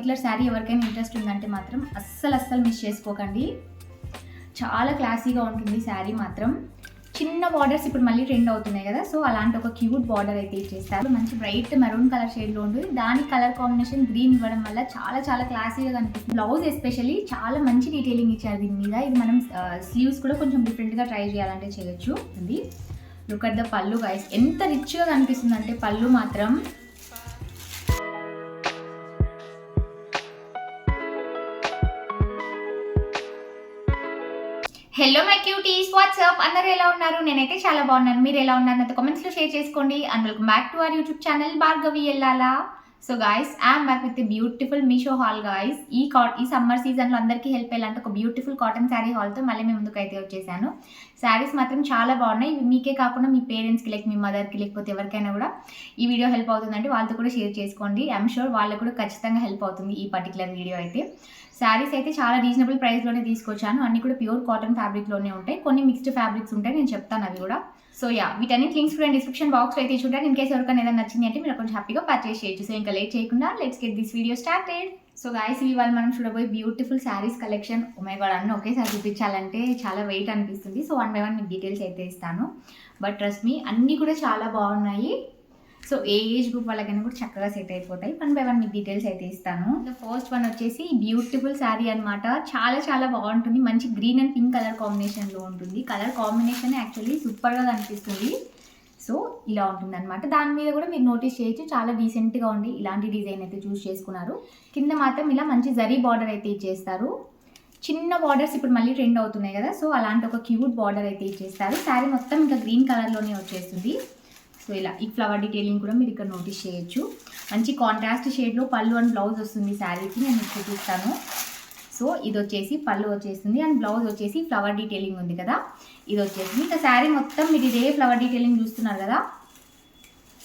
Particular sari ఎవరికైనా interest ఉందంటే మాత్రం అస్సలు మిస్ చేసుకోకండి. చాలా క్లాసీగా ఉంటుంది శారీ మాత్రం. చిన్న బార్డర్స్ ఇప్పుడు మళ్ళీ ట్రెండ్ అవుతున్నాయి కదా, సో అలాంటి ఒక క్యూట్ బార్డర్ అయితే ఇచ్చేస్తారు. మంచి బ్రైట్ మెరూన్ కలర్ షేడ్లో ఉంటుంది. దాని కలర్ కాంబినేషన్ గ్రీన్ ఇవ్వడం వల్ల చాలా క్లాసీగా కనిపిస్తుంది. బ్లౌజ్ ఎస్పెషల్లీ చాలా మంచి డీటెయిలింగ్ ఇచ్చారు దీని మీద. ఇది మనం స్లీవ్స్ కూడా కొంచెం డిఫరెంట్గా ట్రై చేయాలంటే చేయొచ్చు. ఇది లుక్ అట్ ద పళ్ళు గైస్, ఎంత రిచ్గా కనిపిస్తుంది అంటే పళ్ళు మాత్రం. హలో మై క్యూటీస్, వాట్సాప్, అందరూ ఎలా ఉన్నారు? నేనైతే చాలా బాగున్నాను. మీరు ఎలా ఉన్నారు నాతో కామెంట్స్లో షేర్ చేసుకోండి. And welcome back to our YouTube channel Bhargavi Ellala. So guys, I'm back with beautiful Meesho haul guys. ఈ సమ్మర్ సీజన్లో అందరికీ హెల్ప్ అయ్యేలాంటి ఒక బ్యూటిఫుల్ కాటన్ శారీ హాల్తో మళ్ళీ మీ ముందుకు అయితే వచ్చేసాను. శారీస్ మాత్రం చాలా బాగున్నాయి. మీకే కాకుండా మీ పేరెంట్స్కి, లైక్ మీ మదర్కి, లేకపోతే ఎవరికైనా కూడా ఈ వీడియో హెల్ప్ అవుతుందంటే వాళ్ళతో కూడా షేర్ చేసుకోండి. ఐఎమ్ షూర్ వాళ్ళకు కూడా ఖచ్చితంగా హెల్ప్ అవుతుంది ఈ పర్టికులర్ వీడియో అయితే. శారీస్ అయితే చాలా రీజనబుల్ ప్రైస్లోనే తీసుకొచ్చాను. అన్ని కూడా ప్యూర్ కాటన్ ఫ్యాబ్రిక్లోనే ఉంటాయి. కొన్ని మిక్స్డ్ ఫ్యాబ్రిక్స్ ఉంటాయి, నేను చెప్తాను అవి కూడా. సో వీటన్నిటి లింక్స్ కూడా డిస్క్రిప్షన్ బాక్స్లో అయితే చూడండి. ఇన్ కేసు ఎవరికైనా ఏదైనా నచ్చింది అంటే మీరు కొంచెం హ్యాపీగా పర్చేస్ చేయొచ్చు. సో ఇంకా లేట్ చేయకుండా let's get this video started. So guys, ఇవాళ మనం చూడబోయే beautiful saris collection. My God, అన్నీ ఒకేసారి చూపించాలంటే చాలా వెయిట్ అనిపిస్తుంది. సో వన్ బై వన్ మీకు డీటెయిల్స్ అయితే ఇస్తాను. బట్ ట్రస్ట్ మీ, అన్నీ కూడా చాలా బాగున్నాయి. సో ఏ ఏజ్ గ్రూప్ వాళ్ళకైనా కూడా చక్కగా సెట్ అయిపోతాయి. వన్ బై వన్ మీకు డీటెయిల్స్ అయితే ఇస్తాను. ఫస్ట్ వన్ వచ్చేసి బ్యూటిఫుల్ శారీ అనమాట. చాలా బాగుంటుంది. మంచి గ్రీన్ అండ్ పింక్ కలర్ కాంబినేషన్లో ఉంటుంది. కలర్ కాంబినేషన్ యాక్చువల్లీ సూపర్గా కనిపిస్తుంది. సో ఇలా ఉంటుంది అనమాట. దాని మీద కూడా మీరు నోటీస్ చేయొచ్చు, చాలా డీసెంట్గా ఉండి ఇలాంటి డిజైన్ అయితే చూస్ చేసుకున్నారు. కింద మాత్రం ఇలా మంచి జరీ బార్డర్ అయితే ఇచ్చేస్తారు. చిన్న బార్డర్స్ ఇప్పుడు మళ్ళీ ట్రెండ్ అవుతున్నాయి కదా, సో అలాంటి ఒక క్యూట్ బార్డర్ అయితే ఇచ్చేస్తారు. శారీ మొత్తం ఇంకా గ్రీన్ కలర్లోనే వచ్చేస్తుంది. సో ఇలా ఈ ఫ్లవర్ డీటెయిలింగ్ కూడా మీరు ఇక్కడ నోటీస్ చేయొచ్చు. మంచి కాంట్రాస్ట్ షేడ్లో పళ్ళు అండ్ బ్లౌజ్ వస్తుంది శారీకి. నేను మీకు చూపిస్తాను. సో ఇది వచ్చేసి పళ్ళు వచ్చేస్తుంది అండ్ బ్లౌజ్ వచ్చేసి ఫ్లవర్ డీటెయిలింగ్ ఉంది కదా, ఇది వచ్చేసింది. ఇంకా శారీ మొత్తం మీరు ఇదే ఫ్లవర్ డీటెయిలింగ్ చూస్తున్నారు కదా,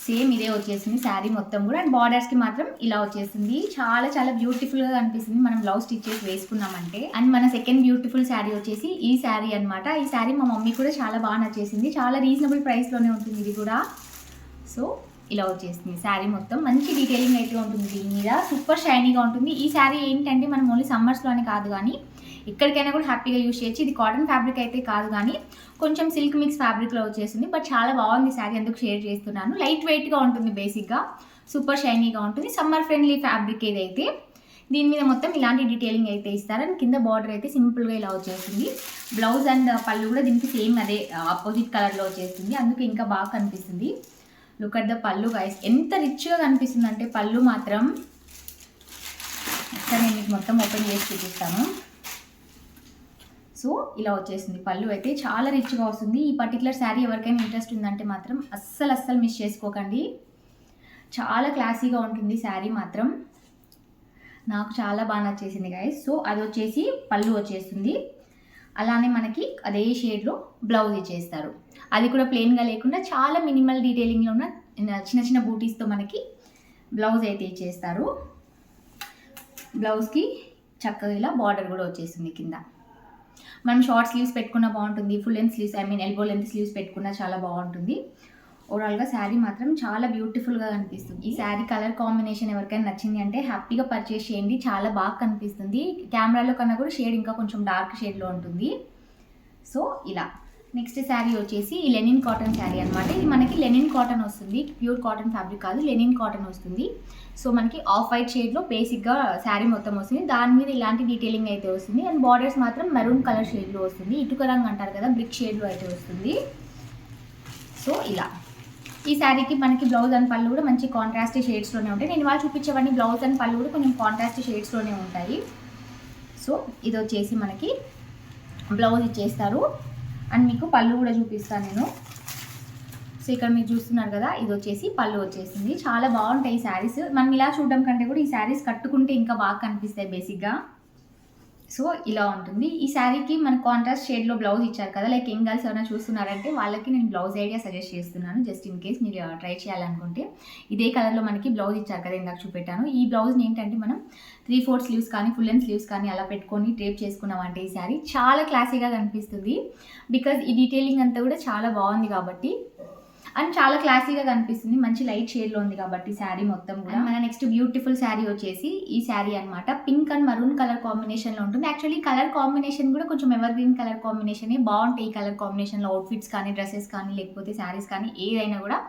సేమ్ ఇదే వచ్చేసింది శారీ మొత్తం కూడా. అండ్ బార్డర్స్కి మాత్రం ఇలా వచ్చేసింది. చాలా బ్యూటిఫుల్గా కనిపిస్తుంది మనం బ్లౌజ్ స్టిచ్ చేసి వేసుకున్నామంటే. అండ్ మన సెకండ్ బ్యూటిఫుల్ శారీ వచ్చేసి ఈ శారీ అనమాట. ఈ శారీ మా మమ్మీ కూడా చాలా బాగా నచ్చేసింది. చాలా రీజనబుల్ ప్రైస్లోనే ఉంటుంది ఇది కూడా. సో ఇలా వచ్చేసింది శారీ మొత్తం. మంచి డీటెయిలింగ్ అయితే ఉంటుంది దీని మీద. సూపర్ షైనీగా ఉంటుంది. ఈ శారీ ఏంటంటే మనం ఓన్లీ సమ్మర్స్లోనే కాదు కానీ ఎక్కడికైనా కూడా హ్యాపీగా యూజ్ చేయొచ్చు. ఇది కాటన్ ఫ్యాబ్రిక్ అయితే కాదు కానీ కొంచెం సిల్క్ మిక్స్ ఫ్యాబ్రిక్లో వచ్చేసింది. బట్ చాలా బాగుంది శారీ, అందుకు షేర్ చేస్తున్నాను. లైట్ వెయిట్గా ఉంటుంది బేసిక్గా, సూపర్ షైనీగా ఉంటుంది. సమ్మర్ ఫ్రెండ్లీ ఫ్యాబ్రిక్ ఏదైతే. దీని మీద మొత్తం ఇలాంటి డీటెయిలింగ్ అయితే ఇస్తారు. అండ్ కింద బార్డర్ అయితే సింపుల్గా ఇలా వచ్చేస్తుంది. బ్లౌజ్ అండ్ పళ్ళు కూడా దీనికి సేమ్ అదే ఆపోజిట్ కలర్లో వచ్చేస్తుంది, అందుకు ఇంకా బాగా కనిపిస్తుంది. లుక్ అట్ ద పళ్ళు గైస్, ఎంత రిచ్గా కనిపిస్తుంది అంటే పళ్ళు మాత్రం. ఇక్కడ నేను మీకు మొత్తం ఓపెన్ చేసి చూపిస్తాను. సో ఇలా వచ్చేసింది పళ్ళు అయితే, చాలా రిచ్గా వస్తుంది. ఈ పర్టికులర్ శారీ ఎవరికైనా ఇంట్రెస్ట్ ఉందంటే మాత్రం అస్సలు మిస్ చేసుకోకండి. చాలా క్లాసీగా ఉంటుంది శారీ మాత్రం. నాకు చాలా బాగా నచ్చేసింది గైస్. సో అది వచ్చేసి పళ్ళు వచ్చేస్తుంది. అలానే మనకి అదే షేడ్లో బ్లౌజ్ ఇచ్చేస్తారు. అది కూడా ప్లెయిన్గా లేకుండా చాలా మినిమల్ డీటెయిలింగ్లో ఉన్న చిన్న బూటీస్తో మనకి బ్లౌజ్ అయితే ఇచ్చేస్తారు. బ్లౌజ్కి చక్కగా ఇలా బార్డర్ కూడా వచ్చేస్తుంది కింద. మనం షార్ట్ స్లీవ్స్ పెట్టుకున్నా బాగుంటుంది, full length sleeves, elbow length sleeves పెట్టుకున్నా చాలా బాగుంటుంది. ఓవరాల్గా శారీ మాత్రం చాలా బ్యూటిఫుల్గా కనిపిస్తుంది. ఈ శారీ కలర్ కాంబినేషన్ ఎవరికైనా నచ్చింది అంటే హ్యాపీగా పర్చేస్ చేయండి. చాలా బాగా కనిపిస్తుంది. కెమెరాలో కన్నా కూడా షేడ్ ఇంకా కొంచెం డార్క్ షేడ్లో ఉంటుంది. సో ఇలా నెక్స్ట్ శారీ వచ్చేసి ఈ లెనిన్ కాటన్ శారీ అనమాట. ఇది మనకి లెనిన్ కాటన్ వస్తుంది, ప్యూర్ కాటన్ ఫ్యాబ్రిక్ కాదు, లెనిన్ కాటన్ వస్తుంది. సో మనకి ఆఫ్ వైట్ షేడ్లో బేసిక్గా శారీ మొత్తం వస్తుంది. దాని మీద ఇలాంటి డీటెయిలింగ్ అయితే వస్తుంది. అండ్ బార్డర్స్ మాత్రం మెరూన్ కలర్ షేడ్లో వస్తుంది. ఇటుక రంగు అంటారు కదా, బ్రిక్ షేడ్లో అయితే వస్తుంది. సో ఇలా ఈ శారీకి మనకి బ్లౌజ్ అండ్ పళ్ళు కూడా మంచి కాంట్రాస్ట్ షేడ్స్లోనే ఉంటాయి. నేను ఇవాళ చూపించేవన్నీ బ్లౌజ్ అండ్ పళ్ళు కూడా కొంచెం కాంట్రాస్ట్ షేడ్స్లోనే ఉంటాయి. సో ఇది వచ్చేసి మనకి బ్లౌజ్ ఇచ్చేస్తారు. అండ్ మీకు పళ్ళు కూడా చూపిస్తాను నేను. సో ఇక్కడ మీరు చూస్తున్నారు కదా, ఇది వచ్చేసి పళ్ళు వచ్చేసింది. చాలా బాగుంటాయి ఈ శారీస్. మనం ఇలా చూడడం కంటే కూడా ఈ శారీస్ కట్టుకుంటే ఇంకా బాగా కనిపిస్తాయి బేసిక్గా. సో ఇలా ఉంటుంది. ఈ శారీకి మన కాంట్రాస్ట్ షేడ్లో బ్లౌజ్ ఇచ్చారు కదా, లైక్ యంగ్ గర్ల్స్ ఎవరైనా చూస్తున్నారంటే వాళ్ళకి నేను బ్లౌజ్ ఐడియా సజెస్ట్ చేస్తున్నాను. జస్ట్ ఇన్ కేస్ మీరు ట్రై చేయాలనుకుంటే ఇదే కలర్లో మనకి బ్లౌజ్ ఇచ్చారు కదా, ఇందాక చూపెట్టాను. ఈ బ్లౌజ్ని ఏంటంటే మనం 3/4 స్లీవ్స్ కానీ ఫుల్ లెంత్ స్లీవ్స్ కానీ అలా పెట్టుకొని డ్రేప్ చేసుకున్నామంటే ఈ శారీ చాలా క్లాసీగా కనిపిస్తుంది. బికాజ్ ఈ డీటెయిలింగ్ అంతా కూడా చాలా బాగుంది కాబట్టి అండ్ చాలా క్లాసీగా కనిపిస్తుంది, మంచి లైట్ షేడ్లో ఉంది కాబట్టి శారీ మొత్తం కూడా. మన నెక్స్ట్ బ్యూటిఫుల్ శారీ వచ్చేసి ఈ శారీ అనమాట. పింక్ అండ్ మరూన్ కలర్ కాంబినేషన్లో ఉంటుంది. యాక్చువల్లీ కలర్ కాంబినేషన్ కూడా కొంచెం ఎవర్ గ్రీన్ కలర్ కాంబినేషన్ బాగుంటాయి. ఈ కలర్ కాంబినేషన్లో అవుట్ఫిట్స్ కానీ, డ్రెస్సెస్ కానీ, లేకపోతే శారీస్ కానీ ఏదైనా కూడా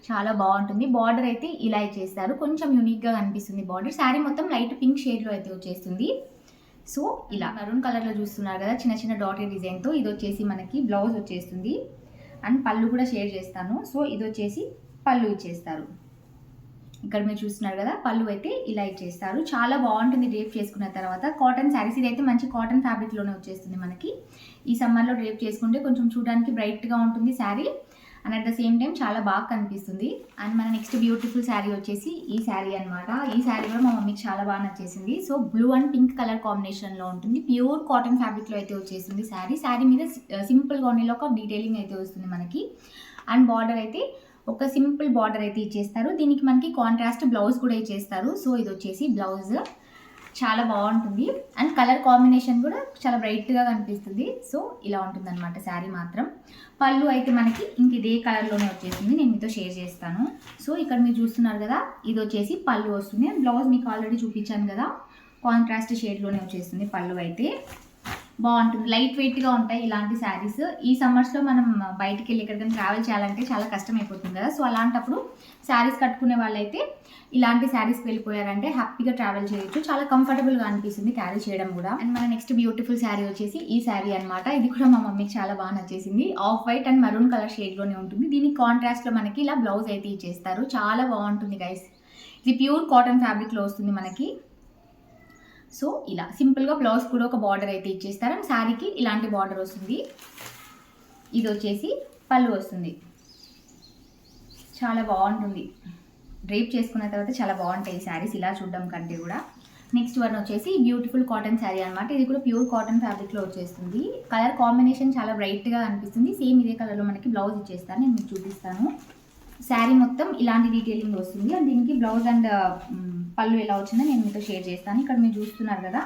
చాలా బాగుంటుంది. బార్డర్ అయితే ఇలా ఇచ్చేస్తారు, కొంచెం యూనిక్గా కనిపిస్తుంది బార్డర్. శారీ మొత్తం లైట్ పింక్ షేడ్లో అయితే వచ్చేస్తుంది. సో ఇలా మరూన్ కలర్లో చూస్తున్నారు కదా, చిన్న చిన్న డాటెడ్ డిజైన్తో. ఇది వచ్చేసి మనకి బ్లౌజ్ వచ్చేస్తుంది అండ్ పళ్ళు కూడా షేర్ చేస్తాను. సో ఇది వచ్చేసి పళ్ళు ఇచ్చేస్తారు. ఇక్కడ మీరు చూస్తున్నారు కదా, పళ్ళు అయితే ఇలా ఇచ్చేస్తారు. చాలా బాగుంటుంది డ్రేప్ చేసుకున్న తర్వాత. కాటన్ శారీస్, ఇదైతే మంచి కాటన్ ఫ్యాబ్రిక్లోనే వచ్చేస్తుంది మనకి. ఈ సమ్మర్లో డ్రేప్ చేసుకుంటే కొంచెం చూడడానికి బ్రైట్గా ఉంటుంది sari and at the same time చాలా బాగా కనిపిస్తుంది. అండ్ మన నెక్స్ట్ బ్యూటిఫుల్ శారీ వచ్చేసి ఈ శారీ అనమాట. ఈ శారీ కూడా మా మమ్మీకి చాలా బాగా నచ్చేసింది. So blue and pink colour కాంబినేషన్లో ఉంటుంది. ప్యూర్ కాటన్ ఫ్యాబ్రిక్లో అయితే వచ్చేసింది శారీ. శారీ మీద సింపుల్గా ఉండేలా ఒక డీటెయిలింగ్ అయితే వస్తుంది మనకి. అండ్ బార్డర్ అయితే ఒక సింపుల్ బార్డర్ అయితే ఇచ్చేస్తారు. దీనికి మనకి కాంట్రాస్ట్ బ్లౌజ్ కూడా ఇచ్చేస్తారు. సో ఇది వచ్చేసి బ్లౌజ్ చాలా బాగుంటుంది అండ్ కలర్ కాంబినేషన్ కూడా చాలా బ్రైట్గా కనిపిస్తుంది. సో ఇలా ఉంటుంది అనమాట శారీ మాత్రం. పళ్ళు అయితే మనకి ఇంక ఇదే కలర్లోనే వచ్చేసింది, నేను మీతో షేర్ చేస్తాను. సో ఇక్కడ మీరు చూస్తున్నారు కదా, ఇది వచ్చేసి పళ్ళు వస్తుంది. అండ్ బ్లౌజ్ మీకు ఆల్రెడీ చూపించాను కదా, కాంట్రాస్ట్ షేడ్లోనే వచ్చేస్తుంది. పళ్ళు అయితే బాగుంటుంది, లైట్ వెయిట్గా ఉంటాయి ఇలాంటి శారీస్. ఈ సమ్మర్స్లో మనం బయటికి వెళ్ళి ఎక్కడికైనా ట్రావెల్ చేయాలంటే చాలా కష్టం అయిపోతుంది కదా. సో అలాంటప్పుడు శారీస్ కట్టుకునే వాళ్ళైతే ఇలాంటి శారీస్కి వెళ్ళిపోయారంటే హ్యాపీగా ట్రావెల్ చేయొచ్చు. చాలా కంఫర్టబుల్గా అనిపిస్తుంది క్యారీ చేయడం కూడా. అండ్ మన నెక్స్ట్ బ్యూటిఫుల్ శారీ వచ్చేసి ఈ శారీ అనమాట. ఇది కూడా మా మమ్మీకి చాలా బాగా నచ్చేసింది. Off white and maroon colour షేడ్లోనే ఉంటుంది. దీనికి కాంట్రాస్ట్లో మనకి ఇలా బ్లౌజ్ అయితే ఇచ్చేస్తారు. చాలా బాగుంటుంది గైస్. ఇది ప్యూర్ కాటన్ ఫ్యాబ్రిక్లో వస్తుంది మనకి. సో ఇలా సింపుల్గా బ్లౌజ్ కూడా ఒక బార్డర్ అయితే ఇచ్చేస్తారు అండ్ శారీకి ఇలాంటి బార్డర్ వస్తుంది. ఇది వచ్చేసి పళ్ళు వస్తుంది. చాలా బాగుంటుంది, డ్రేప్ చేసుకున్న తర్వాత చాలా బాగుంటాయి ఈ శారీస్ ఇలా చూడడం కంటే కూడా. నెక్స్ట్ వన్ వచ్చేసి బ్యూటిఫుల్ కాటన్ శారీ అనమాట. ఇది కూడా ప్యూర్ కాటన్ ఫ్యాబ్రిక్లో వచ్చేస్తుంది. కలర్ కాంబినేషన్ చాలా బ్రైట్గా అనిపిస్తుంది. సేమ్ ఇదే కలర్లో మనకి బ్లౌజ్ ఇచ్చేస్తాను, నేను మీకు చూపిస్తాను. శారీ మొత్తం ఇలాంటి డీటెయిలింగ్ వస్తుంది అండ్ దీనికి బ్లౌజ్ అండ్ పళ్ళు ఎలా వచ్చిందో నేను మీతో షేర్ చేస్తాను. ఇక్కడ మీరు చూస్తున్నారు కదా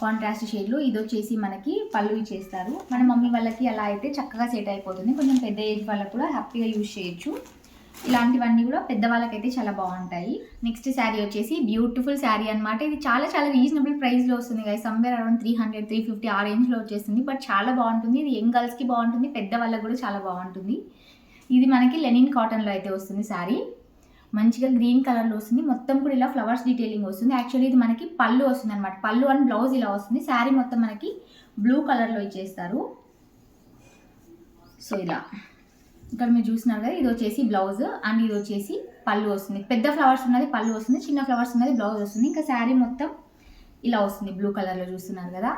కాంట్రాస్ట్ షేడ్లో, ఇది వచ్చేసి మనకి పళ్ళు ఇచ్చేస్తారు. మన మమ్మీ వాళ్ళకి అలా అయితే చక్కగా సెట్ అయిపోతుంది. కొంచెం పెద్ద ఏజ్ వాళ్ళకి కూడా హ్యాపీగా యూజ్ చేయొచ్చు. ఇలాంటివన్నీ కూడా పెద్దవాళ్ళకైతే చాలా బాగుంటాయి. నెక్స్ట్ శారీ వచ్చేసి బ్యూటిఫుల్ శారీ అనమాట. ఇది చాలా చాలా రీజనబుల్ ప్రైస్లో వస్తుంది కదా, సమ్వేర్ అరౌండ్ 300, 350 ఆ రేంజ్లో వచ్చేస్తుంది. బట్ చాలా బాగుంటుంది. ఇది యంగ్ గర్ల్స్కి బాగుంటుంది, పెద్దవాళ్ళకి కూడా చాలా బాగుంటుంది. ఇది మనకి లెనిన్ కాటన్లో అయితే వస్తుంది శారీ. మంచిగా గ్రీన్ కలర్లో వస్తుంది. మొత్తం కూడా ఇలా ఫ్లవర్స్ డీటెయిలింగ్ వస్తుంది. యాక్చువల్లీ ఇది మనకి పళ్ళు వస్తుంది అనమాట. పళ్ళు అండ్ బ్లౌజ్ ఇలా వస్తుంది. శారీ మొత్తం మనకి బ్లూ కలర్లో ఇచ్చేస్తారు. సో ఇలా ఇక్కడ మీరు చూస్తున్నారు కదా, ఇది వచ్చేసి బ్లౌజ్ అండ్ ఇది వచ్చేసి పళ్ళు వస్తుంది. పెద్ద ఫ్లవర్స్ ఉన్నది పళ్ళు వస్తుంది, చిన్న ఫ్లవర్స్ ఉన్నది బ్లౌజ్ వస్తుంది. ఇంకా శారీ మొత్తం ఇలా వస్తుంది, బ్లూ కలర్లో చూస్తున్నారు కదా.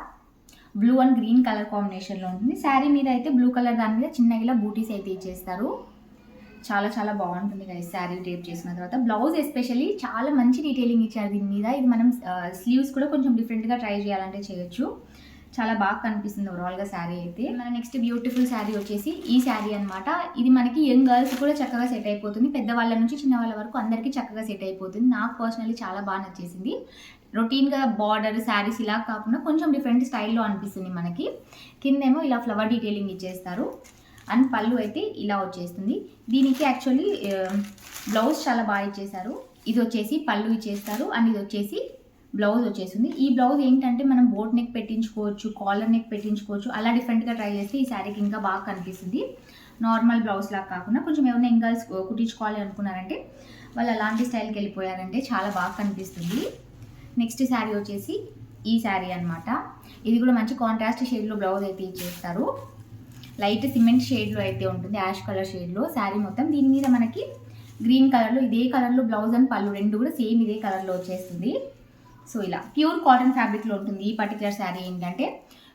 బ్లూ అండ్ గ్రీన్ కలర్ కాంబినేషన్లో ఉంటుంది. శారీ మీద అయితే బ్లూ కలర్ దాని మీద చిన్నగా ఇలా బూటీస్ అయితే ఇచ్చేస్తారు. చాలా చాలా బాగుంటుంది గైస్ శారీ డ్రేప్ చేసిన తర్వాత. బ్లౌజ్ ఎస్పెషల్లీ చాలా మంచి డీటెయిలింగ్ ఇచ్చారు దీని మీద. ఇది మనం స్లీవ్స్ కూడా కొంచెం డిఫరెంట్గా ట్రై చేయాలంటే చేయొచ్చు. చాలా బాగా కనిపిస్తుంది ఓవరాల్గా శారీ అయితే. మన నెక్స్ట్ బ్యూటిఫుల్ శారీ వచ్చేసి ఈ శారీ అనమాట. ఇది మనకి యంగ్ గర్ల్స్ కూడా చక్కగా సెట్ అయిపోతుంది. పెద్దవాళ్ళ నుంచి చిన్నవాళ్ళ వరకు అందరికీ చక్కగా సెట్ అయిపోతుంది. నాకు పర్సనల్లీ చాలా బాగా నచ్చేసింది. రొటీన్గా బార్డర్ శారీస్ ఇలా కాకుండా కొంచెం డిఫరెంట్ స్టైల్లో అనిపిస్తుంది మనకి. కిందేమో ఇలా ఫ్లవర్ డీటెయిలింగ్ ఇచ్చేస్తారు అండ్ పళ్ళు అయితే ఇలా వచ్చేస్తుంది. దీనికి యాక్చువల్లీ బ్లౌజ్ చాలా బాగా ఇచ్చేసారు. ఇది వచ్చేసి పళ్ళు ఇచ్చేస్తారు అండ్ ఇది వచ్చేసి బ్లౌజ్ వచ్చేసింది. ఈ బ్లౌజ్ ఏంటంటే మనం బోట్ నెక్ పెట్టించుకోవచ్చు, కాలర్ నెక్ పెట్టించుకోవచ్చు. అలా డిఫరెంట్గా ట్రై చేస్తే ఈ శారీకి ఇంకా బాగా కనిపిస్తుంది. నార్మల్ బ్లౌజ్ లాగా కాకుండా కొంచెం ఏమైనా యంగర్స్ కుట్టించుకోవాలి అనుకున్నారంటే వాళ్ళు అలాంటి స్టైల్కి వెళ్ళిపోయారంటే చాలా బాగా కనిపిస్తుంది. నెక్స్ట్ శారీ వచ్చేసి ఈ శారీ అనమాట. ఇది కూడా మంచి కాంట్రాస్ట్ షేడ్లో బ్లౌజ్ అయితే ఇచ్చేస్తారు. లైట్ సిమెంట్ షేడ్లో అయితే ఉంటుంది, యాష్ కలర్ షేడ్లో శారీ మొత్తం. దీని మీద మనకి గ్రీన్ కలర్లో ఇదే కలర్లో బ్లౌజ్ అండ్ పళ్ళు రెండు కూడా సేమ్ ఇదే కలర్లో వచ్చేస్తుంది. సో ఇలా ప్యూర్ కాటన్ ఫ్యాబ్రిక్లో ఉంటుంది ఈ పర్టికులర్ శారీ. ఏంటంటే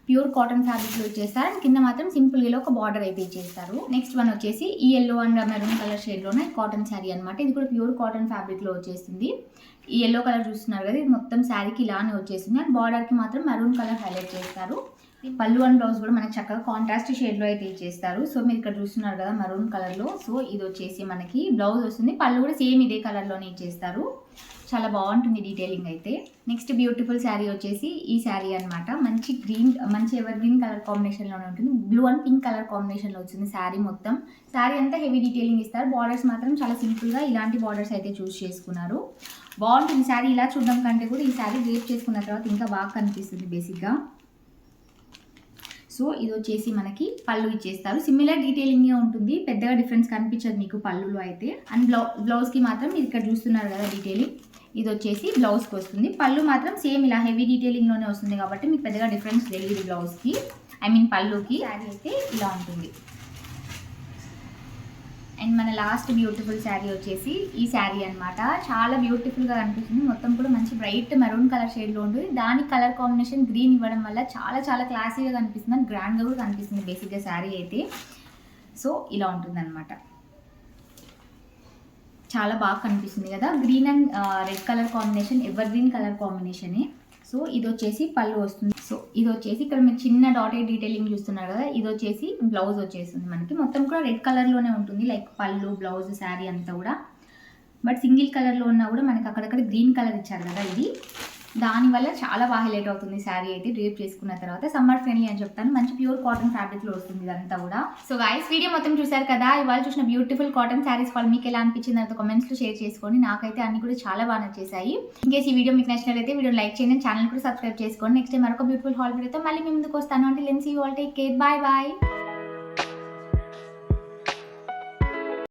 ప్యూర్ కాటన్ ఫ్యాబ్రిక్లో ఇచ్చేస్తారు అండ్ కింద మాత్రం సింపుల్గా ఒక బార్డర్ అయితే ఇచ్చేస్తారు. నెక్స్ట్ వన్ వచ్చేసి ఈ ఎల్లో అండ్ మెరూన్ కలర్ షేడ్లోనే కాటన్ శారీ అనమాట. ఇది కూడా ప్యూర్ కాటన్ ఫ్యాబ్రిక్లో వచ్చేస్తుంది. ఈ ఎల్లో కలర్ చూస్తున్నారు కదా, ఇది మొత్తం శారీకి ఇలానే వచ్చేసింది అండ్ బార్డర్కి మాత్రం మెరూన్ కలర్ హైలైట్ చేస్తారు. పళ్ళు అండ్ బ్లౌజ్ కూడా మనకి చక్కగా కాంట్రాస్ట్ షేడ్లో అయితే ఇచ్చేస్తారు. సో మీరు ఇక్కడ చూస్తున్నారు కదా మెరూన్ కలర్లో. సో ఇది వచ్చేసి మనకి బ్లౌజ్ వస్తుంది, పళ్ళు కూడా సేమ్ ఇదే కలర్లోనే ఇచ్చేస్తారు. చాలా బాగుంటుంది డీటెయిలింగ్ అయితే. నెక్స్ట్ బ్యూటిఫుల్ శారీ వచ్చేసి ఈ శారీ అనమాట. మంచి గ్రీన్, మంచి ఎవర్ గ్రీన్ కలర్ కాంబినేషన్లోనే ఉంటుంది. బ్లూ అండ్ పింక్ కలర్ కాంబినేషన్లో వచ్చింది శారీ మొత్తం. శారీ అంతా హెవీ డీటెయిలింగ్ ఇస్తారు. బార్డర్స్ మాత్రం చాలా సింపుల్గా ఇలాంటి బార్డర్స్ అయితే చూస్ చేసుకున్నారు. బాగుంటుంది శారీ. ఇలా చూడడం కంటే కూడా ఈ శారీ వేర్ చేసుకున్న తర్వాత ఇంకా బాగా కనిపిస్తుంది బేసిక్గా. సో ఇది వచ్చేసి మనకి పళ్ళు ఇచ్చేస్తారు. సిమిలర్ డీటెయిలింగే ఉంటుంది, పెద్దగా డిఫరెన్స్ కనిపించదు మీకు పళ్ళులో అయితే. అండ్ బ్లౌజ్కి మాత్రం మీరు ఇక్కడ చూస్తున్నారు కదా డీటెయిలింగ్, ఇది వచ్చేసి బ్లౌజ్కి వస్తుంది. పళ్ళు మాత్రం సేమ్ ఇలా హెవీ డీటెయిలింగ్లోనే వస్తుంది కాబట్టి మీకు పెద్దగా డిఫరెన్స్ తెలియదు బ్లౌజ్కి, పళ్ళుకి. శారీ అయితే ఇలా ఉంటుంది. అండ్ మన లాస్ట్ బ్యూటిఫుల్ శారీ వచ్చేసి ఈ శారీ అనమాట. చాలా బ్యూటిఫుల్గా కనిపిస్తుంది. మొత్తం కూడా మంచి బ్రైట్ మెరూన్ కలర్ షేడ్లో ఉంటుంది. దాని కలర్ కాంబినేషన్ గ్రీన్ ఇవ్వడం వల్ల చాలా చాలా క్లాసీగా కనిపిస్తుంది అండ్ గ్రాండ్గా కూడా కనిపిస్తుంది బేసిక్గా శారీ అయితే. సో ఇలా ఉంటుంది అనమాట. చాలా బాగా కనిపిస్తుంది కదా. Green and red colour combination, evergreen colour కాంబినేషనే. సో ఇది వచ్చేసి పళ్ళు వస్తుంది. సో ఇది వచ్చేసి ఇక్కడ మీరు చిన్న డాటెడ్ డీటెయిలింగ్ చూస్తున్నారు కదా, ఇది వచ్చేసి బ్లౌజ్ వచ్చేస్తుంది మనకి. మొత్తం కూడా రెడ్ కలర్లోనే ఉంటుంది, లైక్ పళ్ళు, బ్లౌజ్, శారీ అంతా కూడా. బట్ సింగిల్ కలర్లో ఉన్నా కూడా మనకి అక్కడక్కడ గ్రీన్ కలర్ ఇచ్చారు కదా, ఇది దానివల్ల చాలా బాగా హైలైట్ అవుతుంది శారీ అయితే డ్రేప్ చేసుకున్న తర్వాత. సమ్మర్ ఫ్రెండ్లీ అని చెప్తాను. మంచి ప్యూర్ కాటన్ ఫ్యాబ్రిక్లో వస్తుంది ఇదంతా కూడా. సో గైస్, వీడియో మొత్తం చూసారు కదా. ఇవాళ చూసిన బ్యూటిఫుల్ కాటన్ శారీస్ వాళ్ళు మీకు ఎలా అనిపించింది అంత కామెంట్స్లో షేర్ చేసుకోండి. నాకైతే అన్ని కూడా చాలా బాగా నచ్చేసాయి. ఇంకేసి ఈ వీడియో మీకు నచ్చినట్లయితే వీడియో లైక్ చేయండి, ఛానల్ కూడా సబ్స్క్రైబ్ చేసుకోండి. నెక్స్ట్ టైం మరొక బ్యూటిఫుల్ హాల్ వీడియోతో మళ్ళీ మీ ముందుకు వస్తాను. అంటే లెన్స్ you all take care, bye bye.